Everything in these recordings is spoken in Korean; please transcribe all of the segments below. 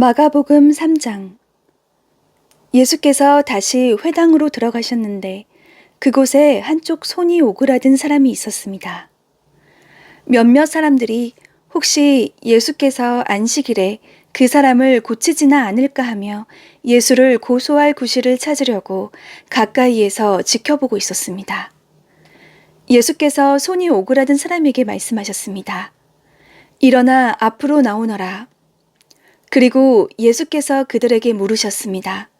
마가복음 3장. 예수께서 다시 회당으로 들어가셨는데 그곳에 한쪽 손이 오그라든 사람이 있었습니다. 몇몇 사람들이 혹시 예수께서 안식일에 그 사람을 고치지나 않을까 하며 예수를 고소할 구실을 찾으려고 가까이에서 지켜보고 있었습니다. 예수께서 손이 오그라든 사람에게 말씀하셨습니다. 일어나 앞으로 나오너라. 그리고 예수께서 그들에게 물으셨습니다.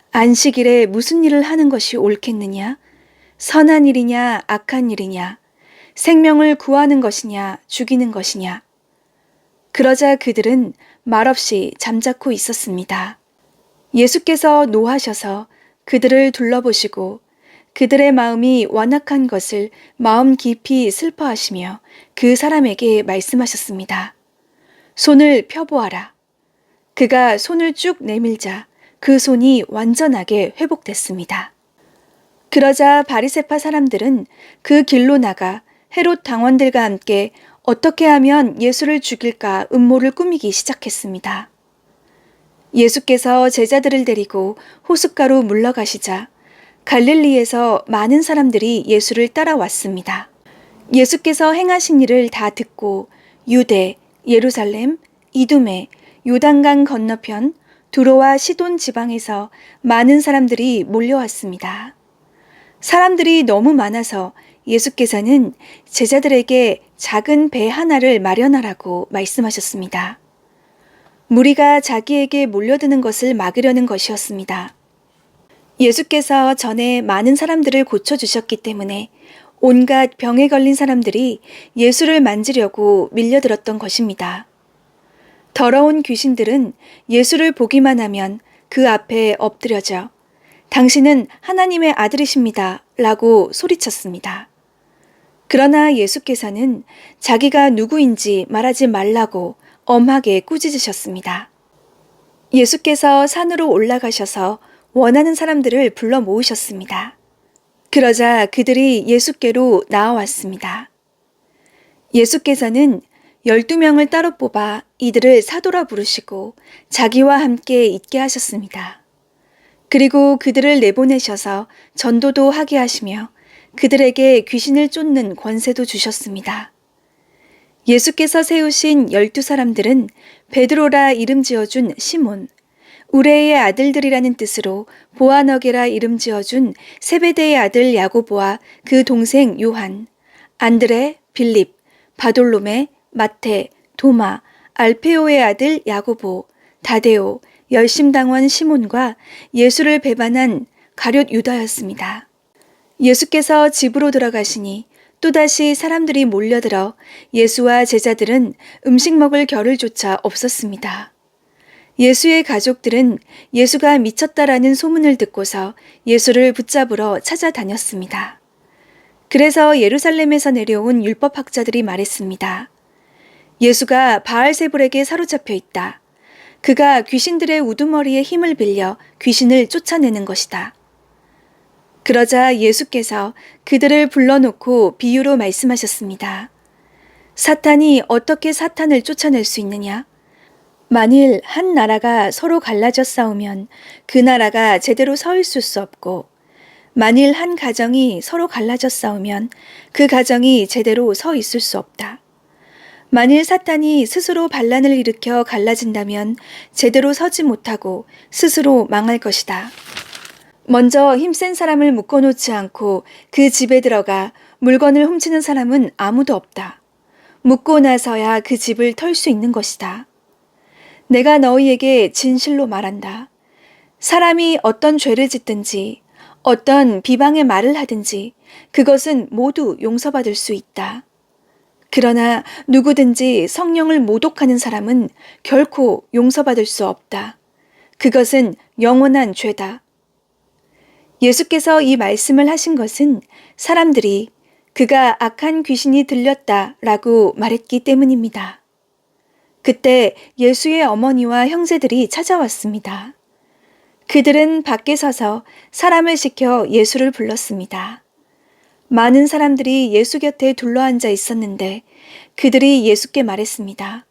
안식일에 무슨 일을 하는 것이 옳겠느냐? 선한 일이냐, 악한 일이냐? 생명을 구하는 것이냐, 죽이는 것이냐? 그러자 그들은 말없이 잠자코 있었습니다. 예수께서 노하셔서 그들을 둘러보시고 그들의 마음이 완악한 것을 마음 깊이 슬퍼하시며 그 사람에게 말씀하셨습니다. 손을 펴보아라. 그가 손을 쭉 내밀자 그 손이 완전하게 회복됐습니다. 그러자 바리새파 사람들은 그 길로 나가 헤롯 당원들과 함께 어떻게 하면 예수를 죽일까 음모를 꾸미기 시작했습니다. 예수께서 제자들을 데리고 호숫가로 물러가시자 갈릴리에서 많은 사람들이 예수를 따라왔습니다. 예수께서 행하신 일을 다 듣고 유대, 예루살렘, 이두메, 요단강 건너편 두로와 시돈 지방에서 많은 사람들이 몰려왔습니다. 사람들이 너무 많아서 예수께서는 제자들에게 작은 배 하나를 마련하라고 말씀하셨습니다. 무리가 자기에게 몰려드는 것을 막으려는 것이었습니다. 예수께서 전에 많은 사람들을 고쳐주셨기 때문에 온갖 병에 걸린 사람들이 예수를 만지려고 밀려들었던 것입니다. 더러운 귀신들은 예수를 보기만 하면 그 앞에 엎드려져 당신은 하나님의 아들이십니다 라고 소리쳤습니다. 그러나 예수께서는 자기가 누구인지 말하지 말라고 엄하게 꾸짖으셨습니다. 예수께서 산으로 올라가셔서 원하는 사람들을 불러 모으셨습니다. 그러자 그들이 예수께로 나아왔습니다. 예수께서는 12명을 따로 뽑아 이들을 사도라 부르시고 자기와 함께 있게 하셨습니다. 그리고 그들을 내보내셔서 전도도 하게 하시며 그들에게 귀신을 쫓는 권세도 주셨습니다. 예수께서 세우신 12사람들은 베드로라 이름 지어준 시몬, 우레의 아들들이라는 뜻으로 보아너게라 이름 지어준 세베대의 아들 야고보와 그 동생 요한, 안드레, 빌립, 바돌로메, 마테, 도마, 알페오의 아들 야고보, 다데오, 열심당원 시몬과 예수를 배반한 가룟 유다였습니다. 예수께서 집으로 들어가시니 또다시 사람들이 몰려들어 예수와 제자들은 음식 먹을 겨를조차 없었습니다. 예수의 가족들은 예수가 미쳤다라는 소문을 듣고서 예수를 붙잡으러 찾아다녔습니다. 그래서 예루살렘에서 내려온 율법학자들이 말했습니다. 예수가 바알세불에게 사로잡혀 있다. 그가 귀신들의 우두머리에 힘을 빌려 귀신을 쫓아내는 것이다. 그러자 예수께서 그들을 불러놓고 비유로 말씀하셨습니다. 사탄이 어떻게 사탄을 쫓아낼 수 있느냐? 만일 한 나라가 서로 갈라져 싸우면 그 나라가 제대로 서 있을 수 없고 만일 한 가정이 서로 갈라져 싸우면 그 가정이 제대로 서 있을 수 없다. 만일 사탄이 스스로 반란을 일으켜 갈라진다면 제대로 서지 못하고 스스로 망할 것이다. 먼저 힘센 사람을 묶어놓지 않고 그 집에 들어가 물건을 훔치는 사람은 아무도 없다. 묶고 나서야 그 집을 털 수 있는 것이다. 내가 너희에게 진실로 말한다. 사람이 어떤 죄를 짓든지 어떤 비방의 말을 하든지 그것은 모두 용서받을 수 있다. 그러나 누구든지 성령을 모독하는 사람은 결코 용서받을 수 없다. 그것은 영원한 죄다. 예수께서 이 말씀을 하신 것은 사람들이 그가 악한 귀신이 들렸다라고 말했기 때문입니다. 그때 예수의 어머니와 형제들이 찾아왔습니다. 그들은 밖에 서서 사람을 시켜 예수를 불렀습니다. 많은 사람들이 예수 곁에 둘러앉아 있었는데 그들이 예수께 말했습니다.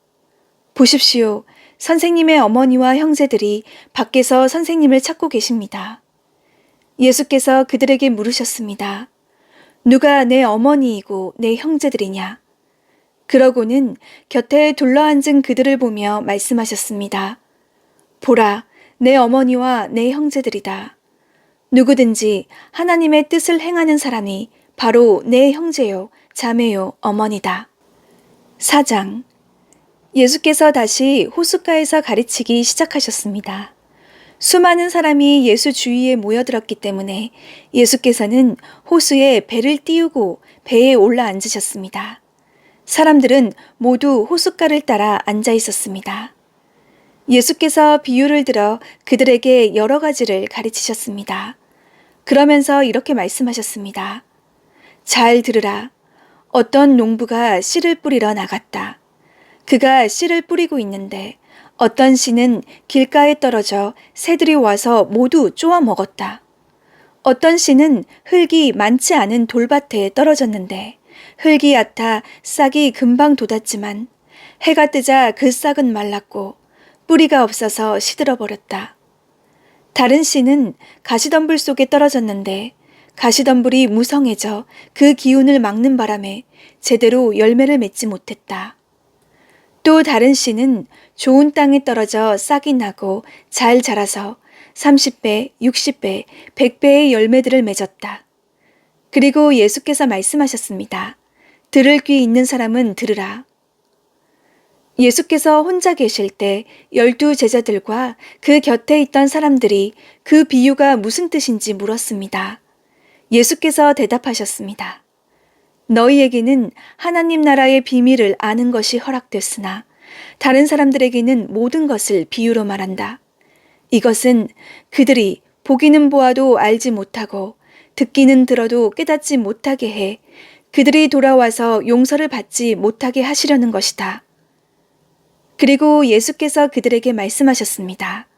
보십시오. 선생님의 어머니와 형제들이 밖에서 선생님을 찾고 계십니다. 예수께서 그들에게 물으셨습니다. 누가 내 어머니이고 내 형제들이냐? 그러고는 곁에 둘러앉은 그들을 보며 말씀하셨습니다. 보라, 내 어머니와 내 형제들이다. 누구든지 하나님의 뜻을 행하는 사람이 바로 내 형제요, 자매요, 어머니다. 4장. 예수께서 다시 호숫가에서 가르치기 시작하셨습니다. 수많은 사람이 예수 주위에 모여들었기 때문에 예수께서는 호수에 배를 띄우고 배에 올라 앉으셨습니다. 사람들은 모두 호숫가를 따라 앉아 있었습니다. 예수께서 비유를 들어 그들에게 여러 가지를 가르치셨습니다. 그러면서 이렇게 말씀하셨습니다. 잘 들으라. 어떤 농부가 씨를 뿌리러 나갔다. 그가 씨를 뿌리고 있는데 어떤 씨는 길가에 떨어져 새들이 와서 모두 쪼아 먹었다. 어떤 씨는 흙이 많지 않은 돌밭에 떨어졌는데 흙이 얕아 싹이 금방 돋았지만 해가 뜨자 그 싹은 말랐고 뿌리가 없어서 시들어 버렸다. 다른 씨는 가시덤불 속에 떨어졌는데 가시덤불이 무성해져 그 기운을 막는 바람에 제대로 열매를 맺지 못했다. 또 다른 씨는 좋은 땅에 떨어져 싹이 나고 잘 자라서 30배, 60배, 100배의 열매들을 맺었다. 그리고 예수께서 말씀하셨습니다. 들을 귀 있는 사람은 들으라. 예수께서 혼자 계실 때 12 제자들과 그 곁에 있던 사람들이 그 비유가 무슨 뜻인지 물었습니다. 예수께서 대답하셨습니다. 너희에게는 하나님 나라의 비밀을 아는 것이 허락됐으나 다른 사람들에게는 모든 것을 비유로 말한다. 이것은 그들이 보기는 보아도 알지 못하고 듣기는 들어도 깨닫지 못하게 해 그들이 돌아와서 용서를 받지 못하게 하시려는 것이다. 그리고 예수께서 그들에게 말씀하셨습니다.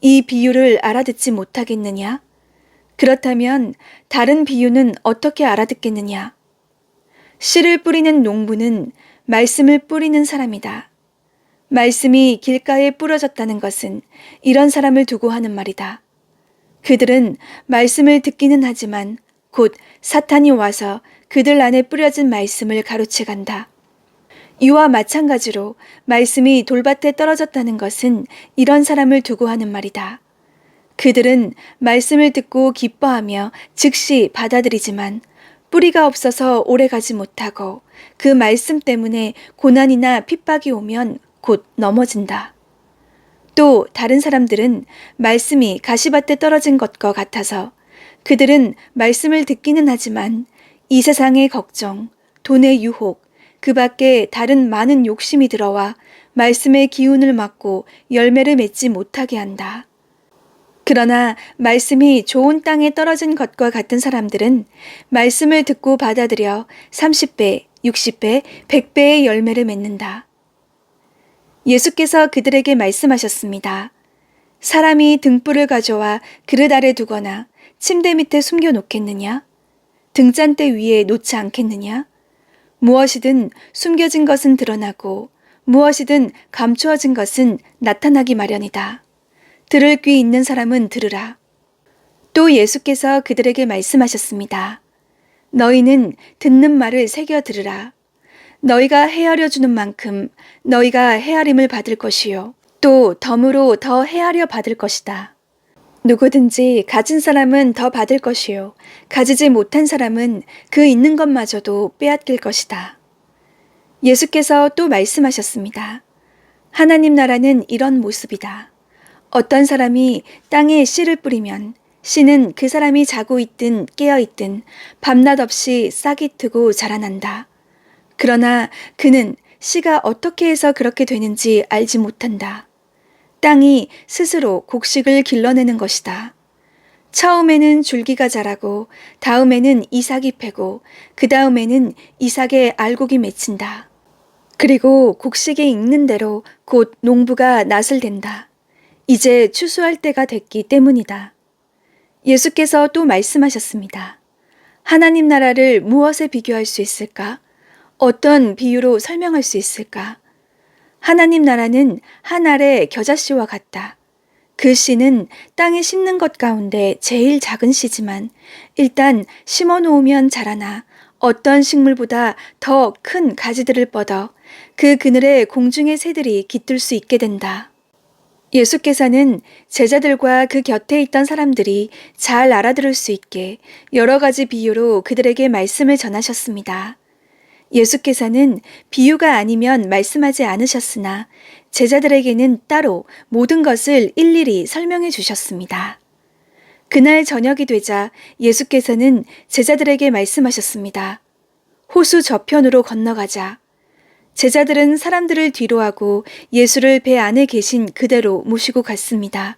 이 비유를 알아듣지 못하겠느냐? 그렇다면 다른 비유는 어떻게 알아듣겠느냐? 씨를 뿌리는 농부는 말씀을 뿌리는 사람이다. 말씀이 길가에 뿌려졌다는 것은 이런 사람을 두고 하는 말이다. 그들은 말씀을 듣기는 하지만 곧 사탄이 와서 그들 안에 뿌려진 말씀을 가로채 간다. 이와 마찬가지로 말씀이 돌밭에 떨어졌다는 것은 이런 사람을 두고 하는 말이다. 그들은 말씀을 듣고 기뻐하며 즉시 받아들이지만 뿌리가 없어서 오래가지 못하고 그 말씀 때문에 고난이나 핍박이 오면 곧 넘어진다. 또 다른 사람들은 말씀이 가시밭에 떨어진 것과 같아서 그들은 말씀을 듣기는 하지만 이 세상의 걱정, 돈의 유혹, 그 밖에 다른 많은 욕심이 들어와 말씀의 기운을 막고 열매를 맺지 못하게 한다. 그러나 말씀이 좋은 땅에 떨어진 것과 같은 사람들은 말씀을 듣고 받아들여 30배, 60배, 100배의 열매를 맺는다. 예수께서 그들에게 말씀하셨습니다. 사람이 등불을 가져와 그릇 아래 두거나 침대 밑에 숨겨 놓겠느냐? 등잔대 위에 놓지 않겠느냐? 무엇이든 숨겨진 것은 드러나고 무엇이든 감추어진 것은 나타나기 마련이다. 들을 귀 있는 사람은 들으라. 또 예수께서 그들에게 말씀하셨습니다. 너희는 듣는 말을 새겨 들으라. 너희가 헤아려 주는 만큼 너희가 헤아림을 받을 것이요. 또 덤으로 더 헤아려 받을 것이다. 누구든지 가진 사람은 더 받을 것이요. 가지지 못한 사람은 그 있는 것마저도 빼앗길 것이다. 예수께서 또 말씀하셨습니다. 하나님 나라는 이런 모습이다. 어떤 사람이 땅에 씨를 뿌리면 씨는 그 사람이 자고 있든 깨어 있든 밤낮 없이 싹이 트고 자라난다. 그러나 그는 씨가 어떻게 해서 그렇게 되는지 알지 못한다. 땅이 스스로 곡식을 길러내는 것이다. 처음에는 줄기가 자라고 다음에는 이삭이 패고 그 다음에는 이삭의 알곡이 맺힌다. 그리고 곡식이 익는 대로 곧 농부가 낫을 댄다. 이제 추수할 때가 됐기 때문이다. 예수께서 또 말씀하셨습니다. 하나님 나라를 무엇에 비교할 수 있을까? 어떤 비유로 설명할 수 있을까? 하나님 나라는 한 알의 겨자씨와 같다. 그 씨는 땅에 심는 것 가운데 제일 작은 씨지만 일단 심어 놓으면 자라나 어떤 식물보다 더 큰 가지들을 뻗어 그 그늘에 공중의 새들이 깃들 수 있게 된다. 예수께서는 제자들과 그 곁에 있던 사람들이 잘 알아들을 수 있게 여러 가지 비유로 그들에게 말씀을 전하셨습니다. 예수께서는 비유가 아니면 말씀하지 않으셨으나 제자들에게는 따로 모든 것을 일일이 설명해 주셨습니다. 그날 저녁이 되자 예수께서는 제자들에게 말씀하셨습니다. 호수 저편으로 건너가자. 제자들은 사람들을 뒤로하고 예수를 배 안에 계신 그대로 모시고 갔습니다.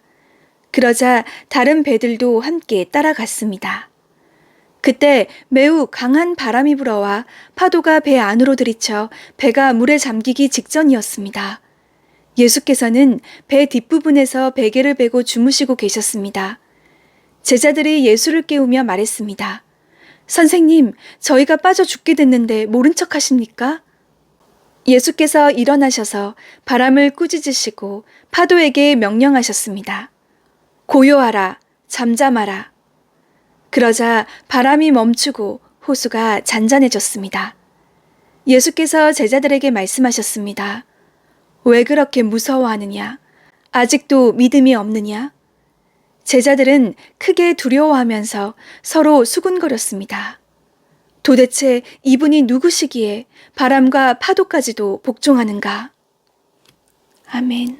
그러자 다른 배들도 함께 따라갔습니다. 그때 매우 강한 바람이 불어와 파도가 배 안으로 들이쳐 배가 물에 잠기기 직전이었습니다. 예수께서는 배 뒷부분에서 베개를 베고 주무시고 계셨습니다. 제자들이 예수를 깨우며 말했습니다. 선생님, 저희가 빠져 죽게 됐는데 모른 척 하십니까? 예수께서 일어나셔서 바람을 꾸짖으시고 파도에게 명령하셨습니다. 고요하라, 잠잠하라. 그러자 바람이 멈추고 호수가 잔잔해졌습니다. 예수께서 제자들에게 말씀하셨습니다. 왜 그렇게 무서워하느냐? 아직도 믿음이 없느냐? 제자들은 크게 두려워하면서 서로 수군거렸습니다. 도대체 이분이 누구시기에 바람과 파도까지도 복종하는가? 아멘.